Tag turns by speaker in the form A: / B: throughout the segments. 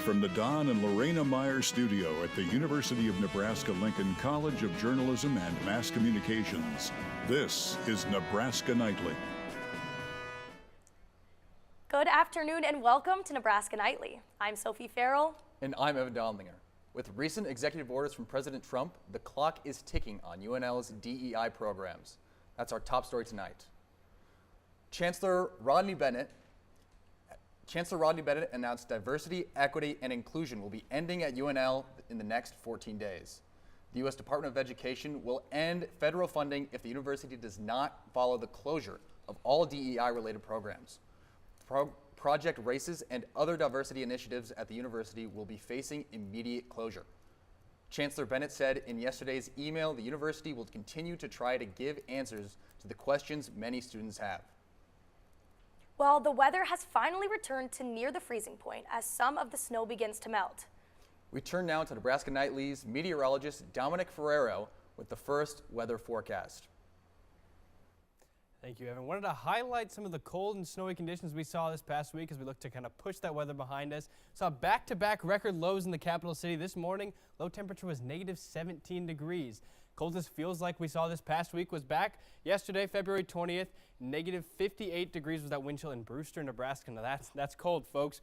A: from the Don and Lorena Meyer studio at the University of Nebraska-Lincoln College of Journalism and Mass Communications, this is Nebraska Nightly.
B: Good afternoon and welcome to Nebraska Nightly. I'm Sophie Farrell.
C: And I'm Evan Donlinger. With recent executive orders from President Trump, the clock is ticking on UNL's DEI programs. That's our top story tonight. Chancellor Rodney Bennett announced diversity, equity, and inclusion will be ending at UNL in the next 14 days. The U.S. Department of Education will end federal funding if the university does not follow the closure of all DEI-related programs. Project Races and other diversity initiatives at the university will be facing immediate closure. Chancellor Bennett said in yesterday's email the university will continue to try to give answers to the questions many students have.
B: Well, the weather has finally returned to near the freezing point as some of the snow begins to melt.
C: We turn now to Nebraska Nightly's meteorologist Dominic Ferrero with the first weather forecast.
D: Thank you, Evan. Wanted to highlight some of the cold and snowy conditions we saw this past week as we look to kind of push that weather behind us. Saw back-to-back record lows in the capital city this morning. Low temperature was negative 17 degrees. Coldest feels like we saw this past week was back yesterday, February 20th. Negative 58 degrees was that wind chill in Brewster, Nebraska. Now that's cold, folks.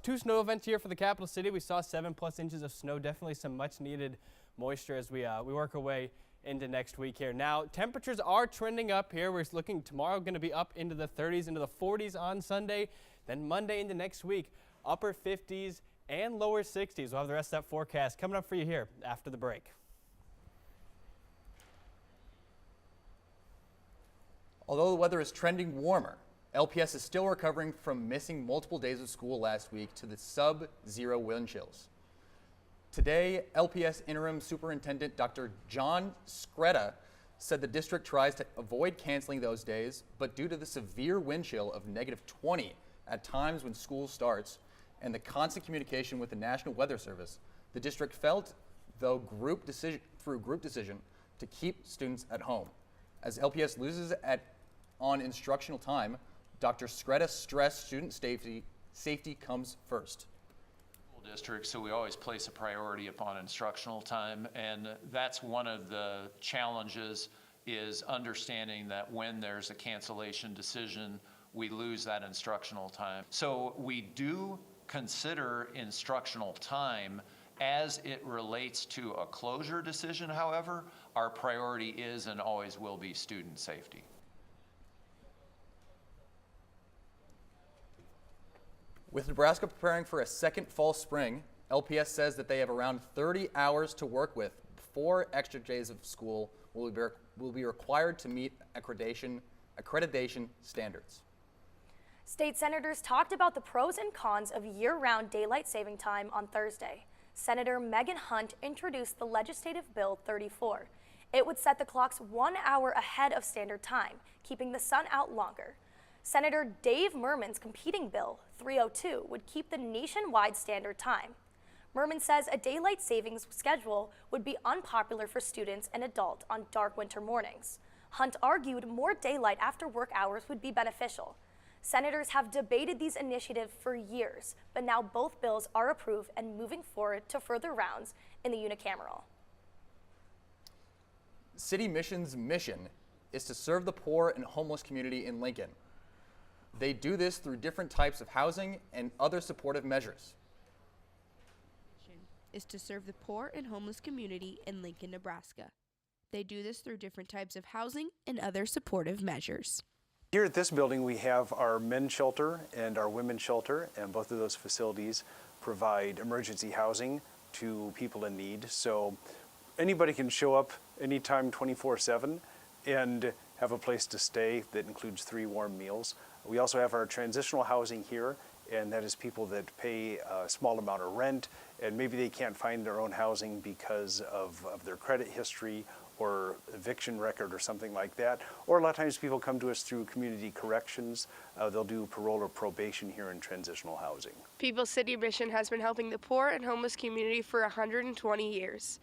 D: Two snow events here for the capital city. We saw 7+ inches of snow. Definitely some much-needed moisture as we work our way into next week here. Now, temperatures are trending up here. We're looking tomorrow going to be up into the 30s, into the 40s on Sunday. Then Monday into next week, upper 50s and lower 60s. We'll have the rest of that forecast coming up for you here after the break.
C: Although the weather is trending warmer, LPS is still recovering from missing multiple days of school last week to the sub-zero wind chills. Today, LPS Interim Superintendent Dr. John Scretta said the district tries to avoid canceling those days, but due to the severe wind chill of negative 20 at times when school starts and the constant communication with the National Weather Service, the district felt, through group decision, to keep students at home. As LPS loses on instructional time, Dr. Scretta stressed student safety comes first.
E: District, so we always place a priority upon instructional time, and that's one of the challenges is understanding that when there's a cancellation decision, we lose that instructional time. So we do consider instructional time as it relates to a closure decision. However, our priority is and always will be student safety.
C: With Nebraska preparing for a second fall spring, LPS says that they have around 30 hours to work with before extra days of school will be required to meet accreditation standards.
B: State senators talked about the pros and cons of year-round daylight saving time on Thursday. Senator Megan Hunt introduced the legislative bill 34. It would set the clocks 1 hour ahead of standard time, keeping the sun out longer. Senator Dave Merman's competing bill, 302, would keep the nationwide standard time. Merman says a daylight savings schedule would be unpopular for students and adults on dark winter mornings. Hunt argued more daylight after work hours would be beneficial. Senators have debated these initiatives for years, but now both bills are approved and moving forward to further rounds in the unicameral.
C: City Mission's mission is to serve the poor and homeless community in Lincoln. They do this through different types of housing and other supportive measures.
F: Is to serve the poor and homeless community in Lincoln, Nebraska. They do this through different types of housing and other supportive measures.
G: Here at this building we have our men's shelter and our women's shelter, and both of those facilities provide emergency housing to people in need. So anybody can show up anytime 24/7 and have a place to stay that includes 3 warm meals. We also have our transitional housing here, and that is people that pay a small amount of rent and maybe they can't find their own housing because of their credit history or eviction record or something like that. Or a lot of times people come to us through community corrections. They'll do parole or probation here in transitional housing.
H: People's City Mission has been helping the poor and homeless community for 120 years.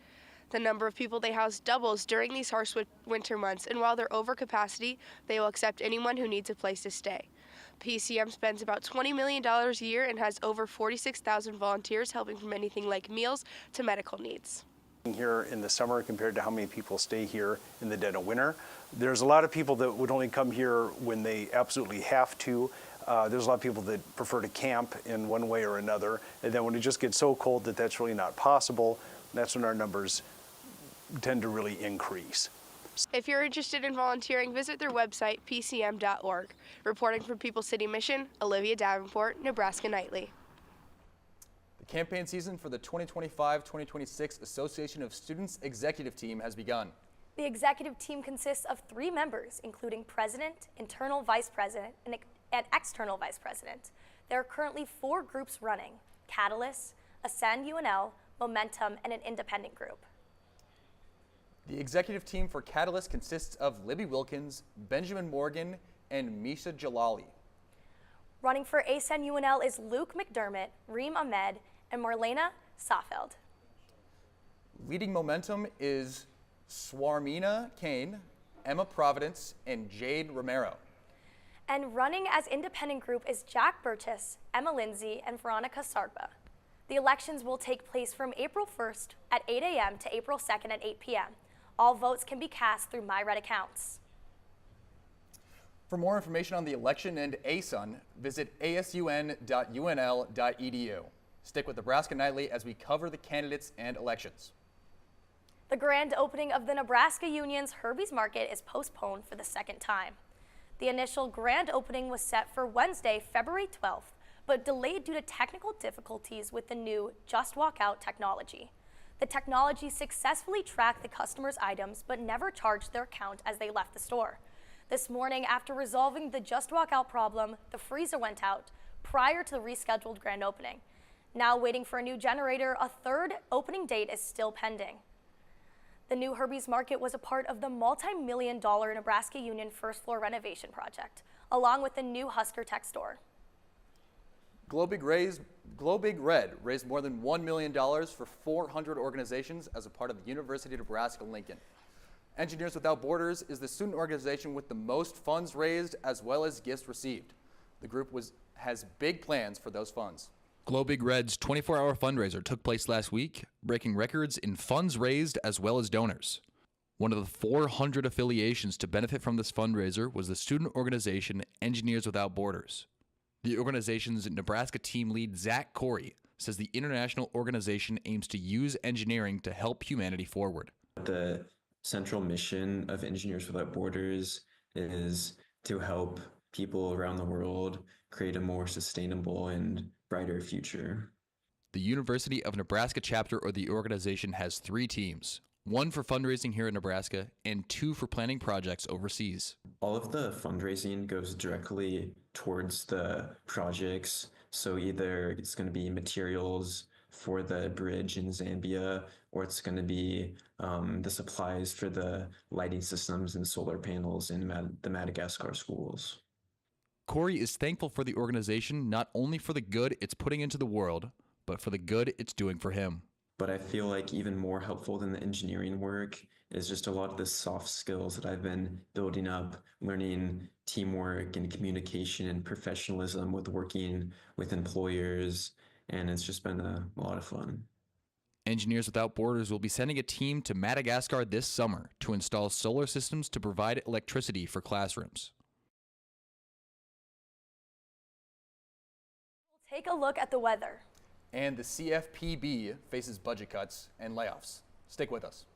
H: The number of people they house doubles during these harsh winter months, and while they're over capacity, they will accept anyone who needs a place to stay. PCM spends about $20 million a year and has over 46,000 volunteers helping from anything like meals to medical needs.
G: Here in the summer compared to how many people stay here in the dead of winter. There's a lot of people that would only come here when they absolutely have to. There's a lot of people that prefer to camp in one way or another. And then when it just gets so cold that that's really not possible, that's when our numbers tend to really increase.
H: If you're interested in volunteering, visit their website, pcm.org. Reporting from People's City Mission, Olivia Davenport, Nebraska Nightly.
C: The campaign season for the 2025-2026 Association of Students Executive Team has begun.
B: The executive team consists of 3 members, including president, internal vice president, and external vice president. There are currently 4 groups running: Catalyst, Ascend UNL, Momentum, and an independent group.
C: The executive team for Catalyst consists of Libby Wilkins, Benjamin Morgan, and Misha Jalali.
B: Running for Ascend UNL is Luke McDermott, Reem Ahmed, and Marlena Safeld.
C: Leading Momentum is Swarmina Kane, Emma Providence, and Jade Romero.
B: And running as independent group is Jack Burtis, Emma Lindsay, and Veronica Sarpa. The elections will take place from April 1st at 8 a.m. to April 2nd at 8 p.m. All votes can be cast through MyRed accounts.
C: For more information on the election and ASUN, visit asun.unl.edu. Stick with Nebraska Nightly as we cover the candidates and elections.
B: The grand opening of the Nebraska Union's Herbie's Market is postponed for the 2nd time. The initial grand opening was set for Wednesday, February 12th, but delayed due to technical difficulties with the new Just Walk Out technology. The technology successfully tracked the customer's items but never charged their account as they left the store. This morning, after resolving the Just Walk Out problem, the freezer went out prior to the rescheduled grand opening. Now waiting for a new generator, a 3rd opening date is still pending. The new Herbie's Market was a part of the multi-million-dollar Nebraska Union first floor renovation project, along with the new Husker Tech store.
C: Glow Big Red raised more than $1 million for 400 organizations as a part of the University of Nebraska-Lincoln. Engineers Without Borders is the student organization with the most funds raised as well as gifts received. The group has big plans for those funds.
I: Glow Big Red's 24-hour fundraiser took place last week, breaking records in funds raised as well as donors. One of the 400 affiliations to benefit from this fundraiser was the student organization Engineers Without Borders. The organization's Nebraska team lead, Zach Corey, says the international organization aims to use engineering to help humanity forward.
J: The central mission of Engineers Without Borders is to help people around the world create a more sustainable and brighter future.
I: The University of Nebraska chapter or the organization has 3 teams, 1 for fundraising here in Nebraska and 2 for planning projects overseas.
J: All of the fundraising goes directly towards the projects. So either it's going to be materials for the bridge in Zambia, or it's going to be the supplies for the lighting systems and solar panels in the Madagascar schools.
I: Corey is thankful for the organization not only for the good it's putting into the world, but for the good it's doing for him.
J: But I feel like even more helpful than the engineering work is just a lot of the soft skills that I've been building up, learning teamwork and communication and professionalism with working with employers, and it's just been a lot of fun.
I: Engineers Without Borders will be sending a team to Madagascar this summer to install solar systems to provide electricity for classrooms.
B: Take a look at the weather.
C: And the CFPB faces budget cuts and layoffs. Stick with us.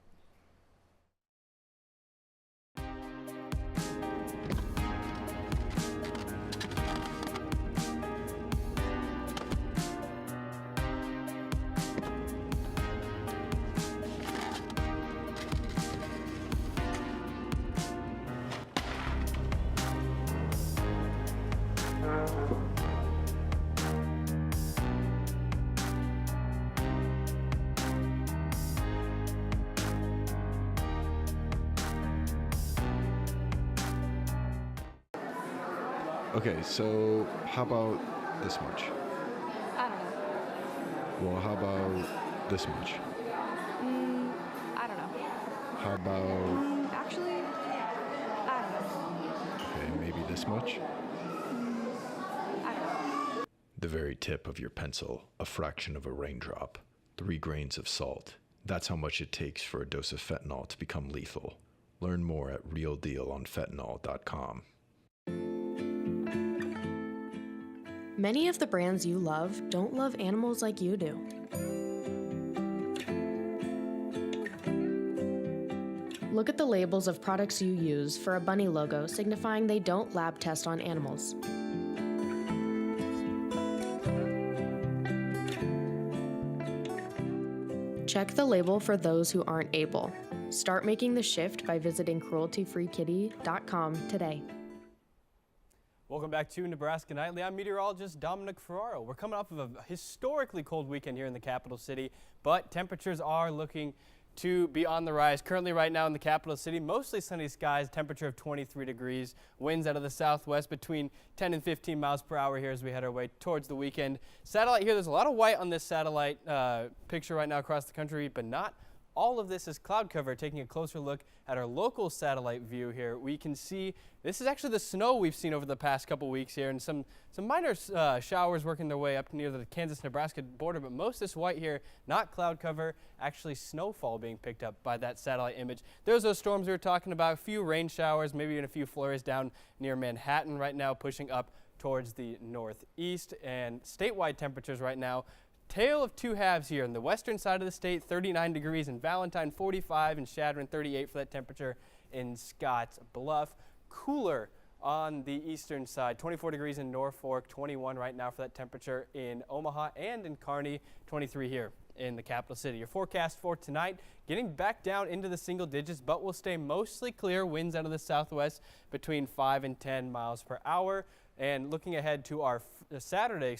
K: Okay, so how about this much?
L: I don't know.
K: Well, how about this much?
L: I don't know.
K: How about...
L: Actually, I don't know.
K: Okay, maybe this much? the very tip of your pencil, a fraction of a raindrop, 3 grains of salt. That's how much it takes for a dose of fentanyl to become lethal. Learn more at realdealonfentanyl.com.
M: Many of the brands you love don't love animals like you do. Look at the labels of products you use for a bunny logo signifying they don't lab test on animals. Check the label for those who aren't able. Start making the shift by visiting crueltyfreekitty.com today.
D: Welcome back to Nebraska Nightly. I'm meteorologist Dominic Ferraro. We're coming off of a historically cold weekend here in the capital city, but temperatures are looking to be on the rise. Currently right now in the capital city, mostly sunny skies, temperature of 23 degrees, winds out of the southwest between 10 and 15 miles per hour here as we head our way towards the weekend. Satellite here, there's a lot of white on this satellite picture right now across the country, but not all of this is cloud cover. Taking a closer look at our local satellite view here, we can see this is actually the snow we've seen over the past couple weeks here, and some minor showers working their way up near the Kansas-Nebraska border, but most of this white here, not cloud cover, actually snowfall being picked up by that satellite image. There's those storms we were talking about, a few rain showers, maybe even a few flurries down near Manhattan right now, pushing up towards the northeast, and statewide temperatures right now, tale of two halves here. On the western side of the state, 39 degrees in Valentine, 45 in Chadron, 38 for that temperature in Scotts Bluff. Cooler on the eastern side, 24 degrees in Norfolk, 21 right now for that temperature in Omaha and in Kearney, 23 here in the capital city. Your forecast for tonight, getting back down into the single digits, but will stay mostly clear. Winds out of the southwest between 5 and 10 miles per hour. And looking ahead to our Saturday,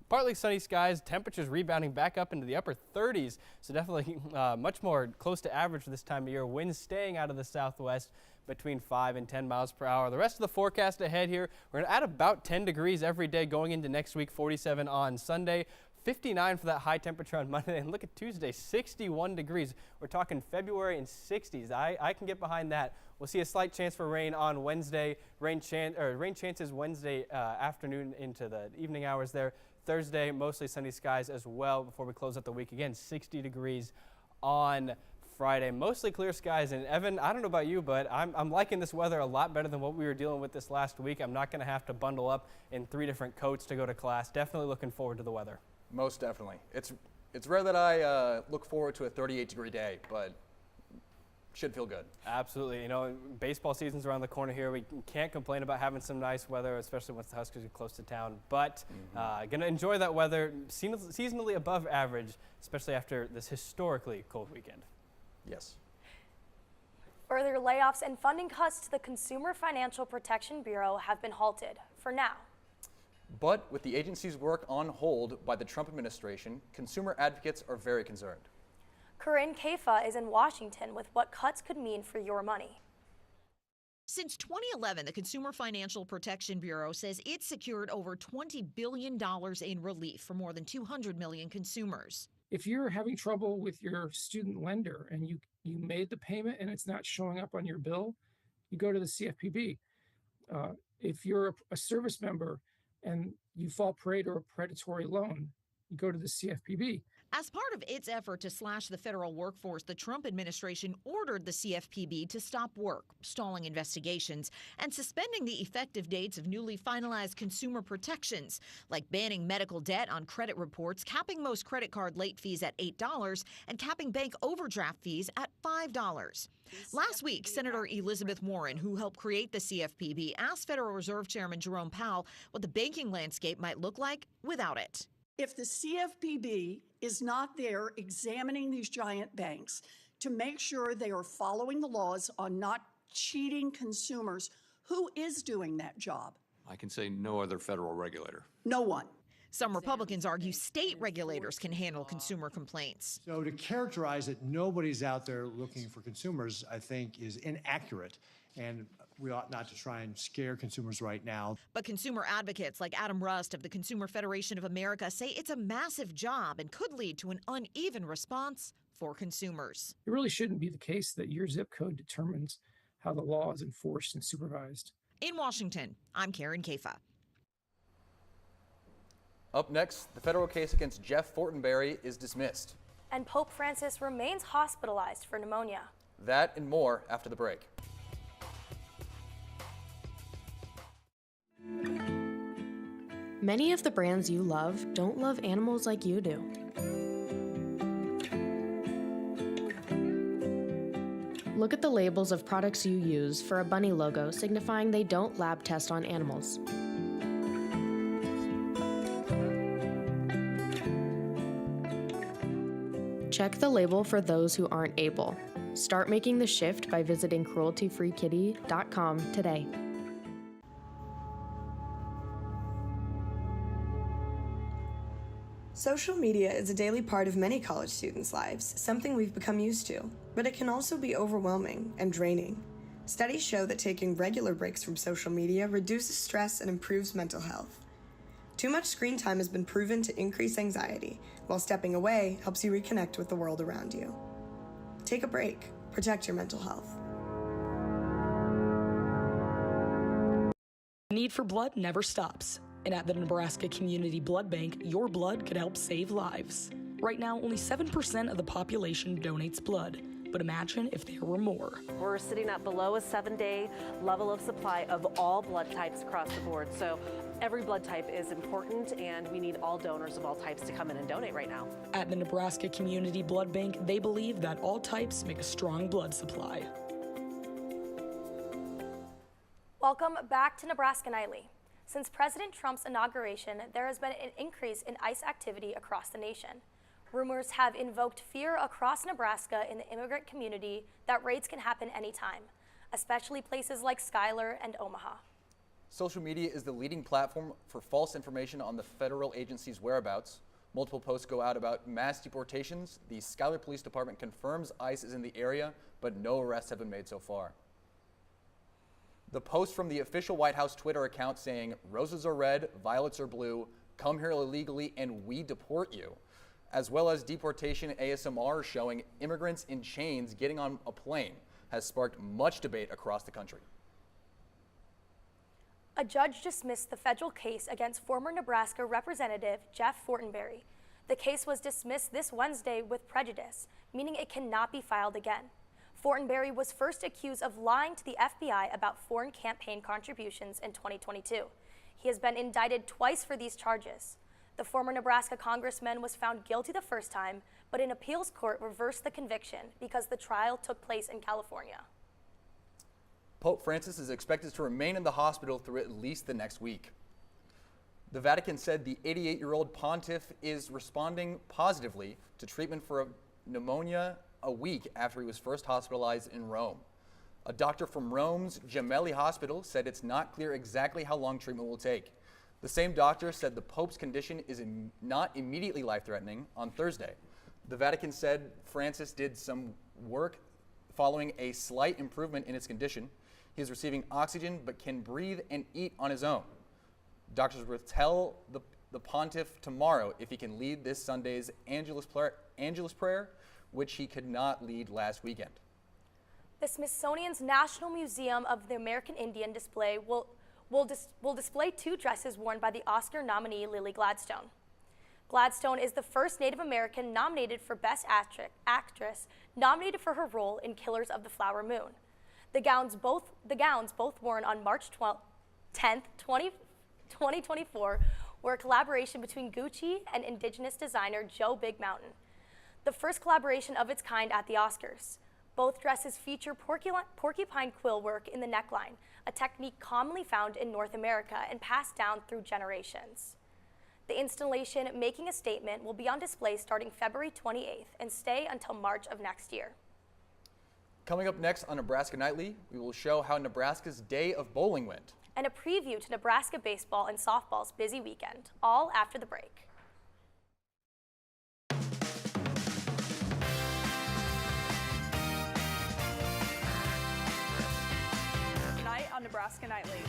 D: partly sunny skies, temperatures rebounding back up into the upper 30s, so definitely much more close to average for this time of year. Winds staying out of the southwest between 5 and 10 miles per hour. The rest of the forecast ahead here, we're going to add about 10 degrees every day going into next week, 47 on Sunday. 59 for that high temperature on Monday, and look at Tuesday, 61 degrees. We're talking February and 60s. I can get behind that. We'll see a slight chance for rain on Wednesday, rain chances Wednesday afternoon into the evening hours there. Thursday, mostly sunny skies as well before we close out the week. Again, 60 degrees on Friday. Mostly clear skies. And Evan, I don't know about you, but I'm liking this weather a lot better than what we were dealing with this last week. I'm not going to have to bundle up in 3 different coats to go to class. Definitely looking forward to the weather.
C: Most definitely. It's rare that I look forward to a 38-degree day, but should feel good.
D: Absolutely. You know, baseball season's around the corner here. We can't complain about having some nice weather, especially once the Huskers are close to town. But going to enjoy that weather, seasonally above average, especially after this historically cold weekend.
C: Yes.
B: Further layoffs and funding cuts to the Consumer Financial Protection Bureau have been halted for now.
C: But with the agency's work on hold by the Trump administration, consumer advocates are very concerned.
B: Corinne Kafa is in Washington with what cuts could mean for your money.
N: Since 2011, the Consumer Financial Protection Bureau says it's secured over $20 billion in relief for more than 200 million consumers.
O: If you're having trouble with your student lender and you made the payment and it's not showing up on your bill, you go to the CFPB. If you're a service member and you fall prey to a predatory loan, you go to the CFPB.
N: As part of its effort to slash the federal workforce, the Trump administration ordered the CFPB to stop work, stalling investigations, and suspending the effective dates of newly finalized consumer protections, like banning medical debt on credit reports, capping most credit card late fees at $8, and capping bank overdraft fees at $5. Last week, Senator Elizabeth Warren, who helped create the CFPB, asked Federal Reserve Chairman Jerome Powell what the banking landscape might look like without it.
P: If the CFPB is not there examining these giant banks to make sure they are following the laws on not cheating consumers, who is doing that job?
Q: I can say no other federal regulator.
P: No one.
N: Some Republicans argue state regulators can handle consumer complaints.
R: So to characterize that nobody's out there looking for consumers, I think, is inaccurate. And we ought not to try and scare consumers right now.
N: But consumer advocates like Adam Rust of the Consumer Federation of America say it's a massive job and could lead to an uneven response for consumers.
O: It really shouldn't be the case that your zip code determines how the law is enforced and supervised.
N: In Washington, I'm Karen Kafa.
C: Up next, the federal case against Jeff Fortenberry is dismissed.
B: And Pope Francis remains hospitalized for pneumonia.
C: That and more after the break.
M: Many of the brands you love don't love animals like you do. Look at the labels of products you use for a bunny logo signifying they don't lab test on animals. Check the label for those who aren't able. Start making the shift by visiting crueltyfreekitty.com today.
S: Social media is a daily part of many college students' lives, something we've become used to, but it can also be overwhelming and draining. Studies show that taking regular breaks from social media reduces stress and improves mental health. Too much screen time has been proven to increase anxiety, while stepping away helps you reconnect with the world around you. Take a break. Protect your mental health.
T: The need for blood never stops. And at the Nebraska Community Blood Bank, your blood could help save lives. Right now, only 7% of the population donates blood. But imagine if there were more.
U: We're sitting at below a 7-day level of supply of all blood types across the board. So every blood type is important, and we need all donors of all types to come in and donate right now.
T: At the Nebraska Community Blood Bank, they believe that all types make a strong blood supply.
B: Welcome back to Nebraska Nightly. Since President Trump's inauguration, there has been an increase in ICE activity across the nation. Rumors have invoked fear across Nebraska in the immigrant community that raids can happen anytime, especially places like Schuyler and Omaha.
C: Social media is the leading platform for false information on the federal agency's whereabouts. Multiple posts go out about mass deportations. The Schuyler Police Department confirms ICE is in the area, but no arrests have been made so far. The post from the official White House Twitter account saying, "Roses are red, violets are blue, come here illegally and we deport you," as well as deportation ASMR showing immigrants in chains getting on a plane, has sparked much debate across the country.
B: A judge dismissed the federal case against former Nebraska Representative Jeff Fortenberry. The case was dismissed this Wednesday with prejudice, meaning it cannot be filed again. Fortenberry was first accused of lying to the FBI about foreign campaign contributions in 2022. He has been indicted twice for these charges. The former Nebraska congressman was found guilty the first time, but an appeals court reversed the conviction because the trial took place in California.
C: Pope Francis is expected to remain in the hospital through at least the next week. The Vatican said the 88-year-old pontiff is responding positively to treatment for pneumonia a week after he was first hospitalized in Rome. A doctor from Rome's Gemelli Hospital said it's not clear exactly how long treatment will take. The same doctor said the Pope's condition is not immediately life-threatening on Thursday. The Vatican said Francis did some work following a slight improvement in his condition. He is receiving oxygen but can breathe and eat on his own. Doctors will tell the pontiff tomorrow if he can lead this Sunday's Angelus Prayer, which he could not lead last weekend.
B: The Smithsonian's National Museum of the American Indian display will display two dresses worn by the Oscar nominee Lily Gladstone. Gladstone is the first Native American nominated for Best Actress, nominated for her role in Killers of the Flower Moon. The gowns both worn on March 10th, 2024, were a collaboration between Gucci and Indigenous designer Joe Big Mountain, the first collaboration of its kind at the Oscars. Both dresses feature porcupine quill work in the neckline, a technique commonly found in North America and passed down through generations. The installation, Making a Statement, will be on display starting February 28th and stay until March of next year.
C: Coming up next on Nebraska Nightly, we will show how Nebraska's Day of Bowling went.
B: And a preview to Nebraska baseball and softball's busy weekend, all after the break.
V: Tonight on Nebraska Nightly.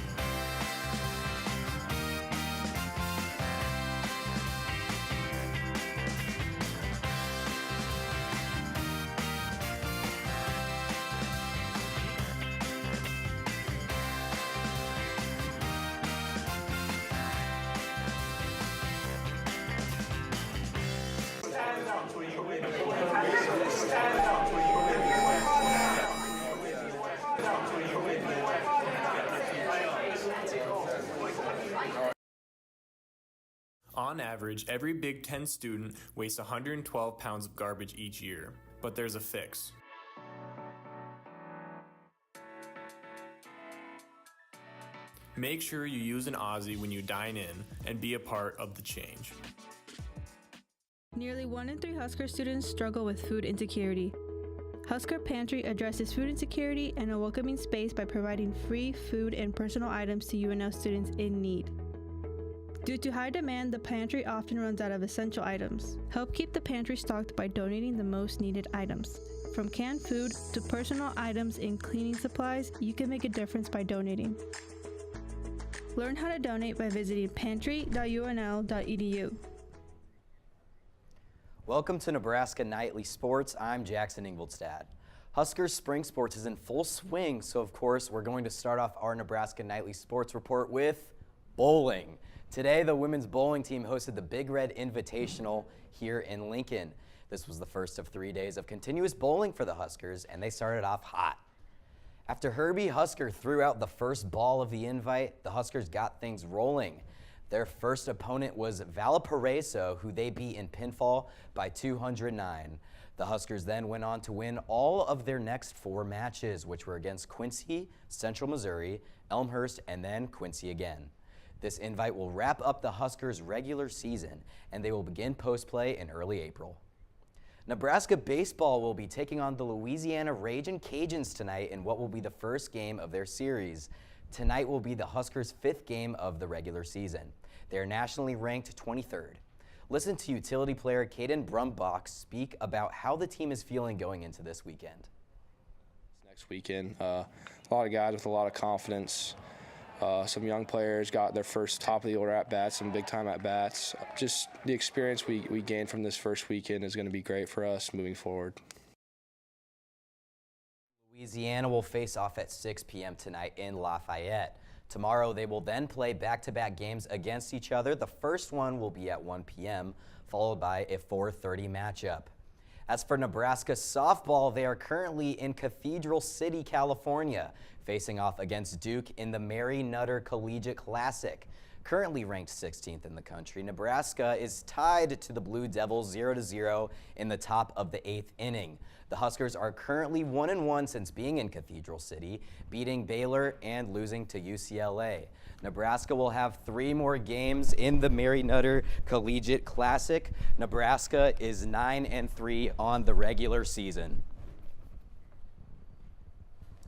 A: On average, every Big Ten student wastes 112 pounds of garbage each year, but there's a fix. Make sure you use an Aussie when you dine in and be a part of the change.
E: Nearly 1 in 3 Husker students struggle with food insecurity. Husker Pantry addresses food insecurity and a welcoming space by providing free food and personal items to UNL students in need. Due to high demand, the pantry often runs out of essential items. Help keep the pantry stocked by donating the most needed items. From canned food to personal items and cleaning supplies, you can make a difference by donating. Learn how to donate by visiting pantry.unl.edu.
W: Welcome to Nebraska Nightly Sports. I'm Jackson Ingolstad. Huskers spring sports is in full swing, so of course we're going to start off our Nebraska Nightly Sports report with bowling. Today, the women's bowling team hosted the Big Red Invitational here in Lincoln. This was the first of 3 days of continuous bowling for the Huskers, and they started off hot. After Herbie Husker threw out the first ball of the invite, the Huskers got things rolling. Their first opponent was Valparaiso, who they beat in pinfall by 209. The Huskers then went on to win all of their next 4 matches, which were against Quincy, Central Missouri, Elmhurst, and then Quincy again. This invite will wrap up the Huskers' regular season, and they will begin post-play in early April. Nebraska baseball will be taking on the Louisiana Ragin' Cajuns tonight in what will be the first game of their series. Tonight will be the Huskers' 5th game of the regular season. They are nationally ranked 23rd. Listen to utility player Caden Brumbach speak about how the team is feeling going into this weekend.
X: Next weekend, a lot of guys with a lot of confidence. Some young players got their first top-of-the-order at-bats, some big-time at-bats. Just the experience we gained from this first weekend is going to be great for us moving forward.
W: Louisiana will face off at 6 p.m. tonight in Lafayette. Tomorrow, they will then play back-to-back games against each other. The first one will be at 1 p.m., followed by a 4:30 matchup. As for Nebraska softball, they are currently in Cathedral City, California, facing off against Duke in the Mary Nutter Collegiate Classic. Currently ranked 16th in the country, Nebraska is tied to the Blue Devils 0-0 in the top of the 8th inning. The Huskers are currently 1-1 since being in Cathedral City, beating Baylor and losing to UCLA. Nebraska will have 3 more games in the Mary Nutter Collegiate Classic. Nebraska is 9-3 on the regular season.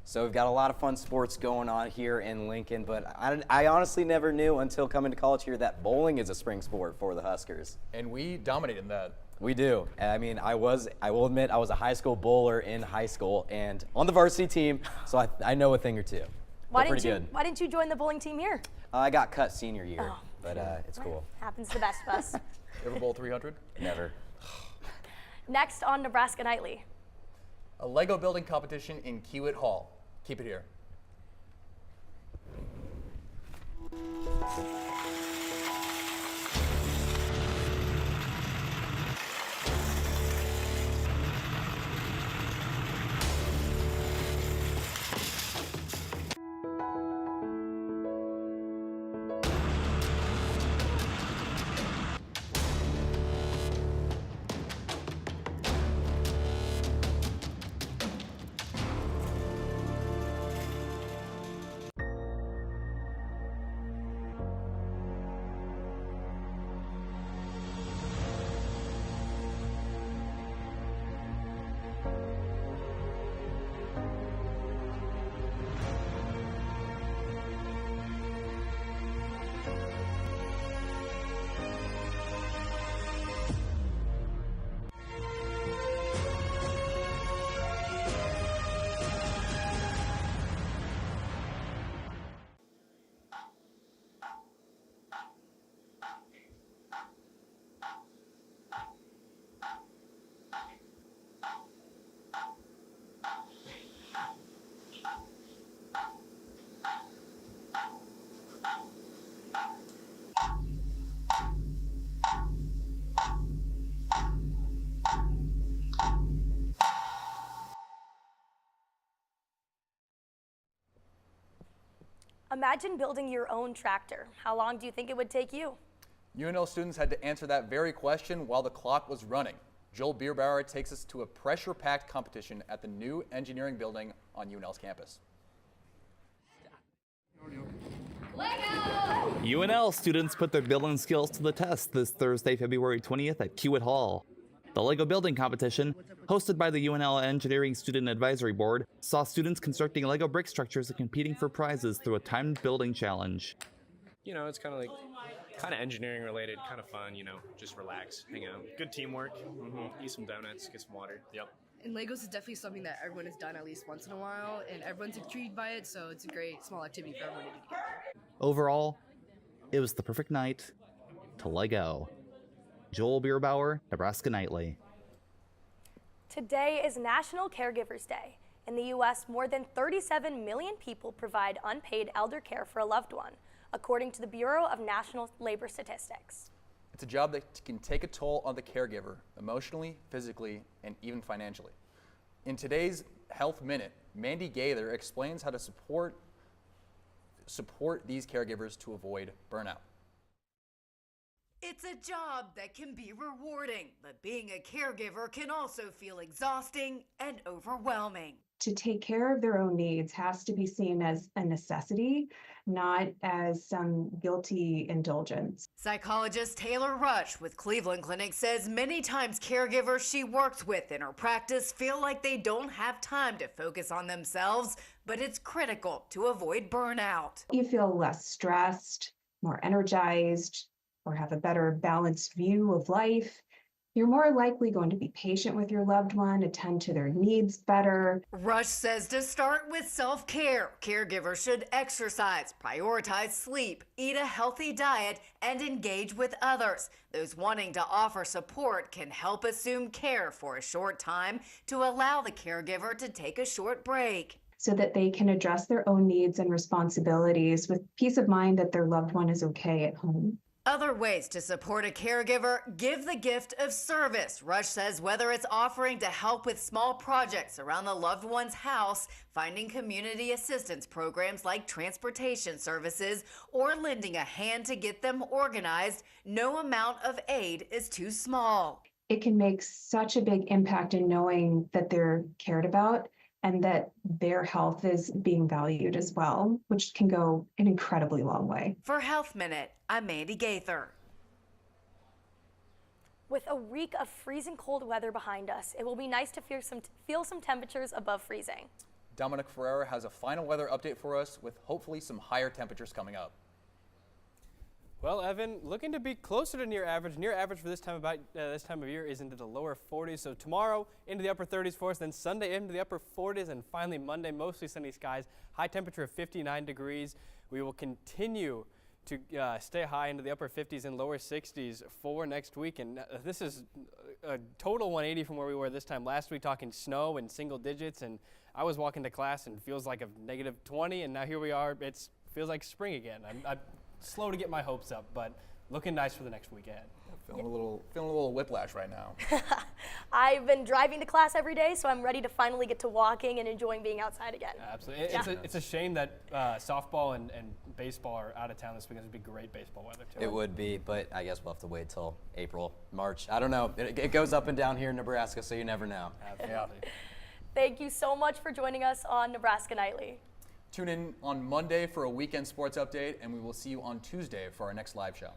W: So we've got a lot of fun sports going on here in Lincoln, but I honestly never knew until coming to college here that bowling is a spring sport for the Huskers.
C: And we dominated that.
W: We do. I mean, I will admit, I was a high school bowler in high school and on the varsity team, so I know a thing or two.
B: Why didn't you join the bowling team here?
W: I got cut senior year, but it's cool.
B: Happens to the best of us.
C: You ever bowl 300?
W: Never.
B: Next on Nebraska Nightly.
C: A Lego building competition in Kiewit Hall. Keep it here.
B: Imagine building your own tractor. How long do you think it would take you?
C: UNL students had to answer that very question while the clock was running. Joel Bierbauer takes us to a pressure-packed competition at the new engineering building on UNL's campus.
F: UNL students put their building skills to the test this Thursday, February 20th at Kiewit Hall. The Lego building competition, hosted by the UNL Engineering Student Advisory Board, saw students constructing Lego brick structures and competing for prizes through a timed building challenge.
G: You know, it's kind of engineering related, kind of fun, you know, just relax, hang out. Good teamwork, eat some donuts, get some water. Yep.
H: And Legos is definitely something that everyone has done at least once in a while, and everyone's intrigued by it, so it's a great small activity for everyone to do together.
F: Overall, it was the perfect night to Lego. Joel Bierbauer, Nebraska Nightly.
B: Today is National Caregivers Day. In the U.S., more than 37 million people provide unpaid elder care for a loved one, according to the Bureau of National Labor Statistics.
C: It's a job that can take a toll on the caregiver, emotionally, physically, and even financially. In today's Health Minute, Mandy Gaither explains how to support these caregivers to avoid burnout.
J: It's a job that can be rewarding, but being a caregiver can also feel exhausting and overwhelming.
Y: To take care of their own needs has to be seen as a necessity, not as some guilty indulgence.
J: Psychologist Taylor Rush with Cleveland Clinic says many times caregivers she works with in her practice feel like they don't have time to focus on themselves, but it's critical to avoid burnout.
Y: You feel less stressed, more energized, or have a better balanced view of life. You're more likely going to be patient with your loved one, attend to their needs better.
J: Rush says to start with self-care. Caregivers should exercise, prioritize sleep, eat a healthy diet, and engage with others. Those wanting to offer support can help assume care for a short time to allow the caregiver to take a short break,
Y: so that they can address their own needs and responsibilities with peace of mind that their loved one is okay at home.
J: Other ways to support a caregiver: give the gift of service. Rush says whether it's offering to help with small projects around the loved one's house, finding community assistance programs like transportation services, or lending a hand to get them organized, no amount of aid is too small.
Y: It can make such a big impact in knowing that they're cared about and that their health is being valued as well, which can go an incredibly long way.
J: For Health Minute, I'm Mandy Gaither.
B: With a week of freezing cold weather behind us, it will be nice to feel some temperatures above freezing.
C: Dominic Ferreira has a final weather update for us with hopefully some higher temperatures coming up.
D: Well, Evan, looking to be closer to near average. Near average for this time of year is into the lower 40s. So tomorrow into the upper 30s for us, then Sunday into the upper 40s, and finally Monday mostly sunny skies. High temperature of 59 degrees. We will continue to stay high into the upper 50s and lower 60s for next week. And this is a total 180 from where we were this time last week, talking snow and single digits. And I was walking to class and feels like a negative 20, and now here we are. It feels like spring again. I'm slow to get my hopes up, but looking nice for the next week ahead.
C: Feeling a little whiplash right now.
B: I've been driving to class every day, so I'm ready to finally get to walking and enjoying being outside again.
D: Absolutely. It's a shame that softball and baseball are out of town this weekend. It would be great baseball weather, too.
W: It would be, but I guess we'll have to wait till April, March. I don't know. It goes up and down here in Nebraska, so you never know.
D: Absolutely.
B: Thank you so much for joining us on Nebraska Nightly.
C: Tune in on Monday for a weekend sports update, and we will see you on Tuesday for our next live show.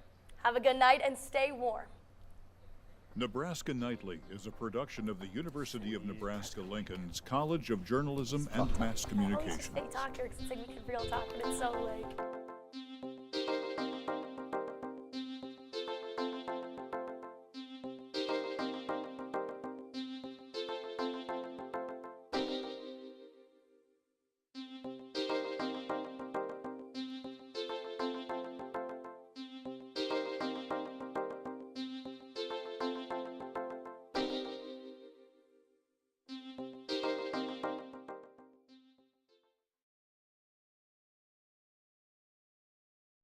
B: Have a good night and stay warm.
Z: Nebraska Nightly is a production of the University of Nebraska-Lincoln's College of Journalism and Mass Communication.
B: Stay talker, because it's like real talk, but it's so like...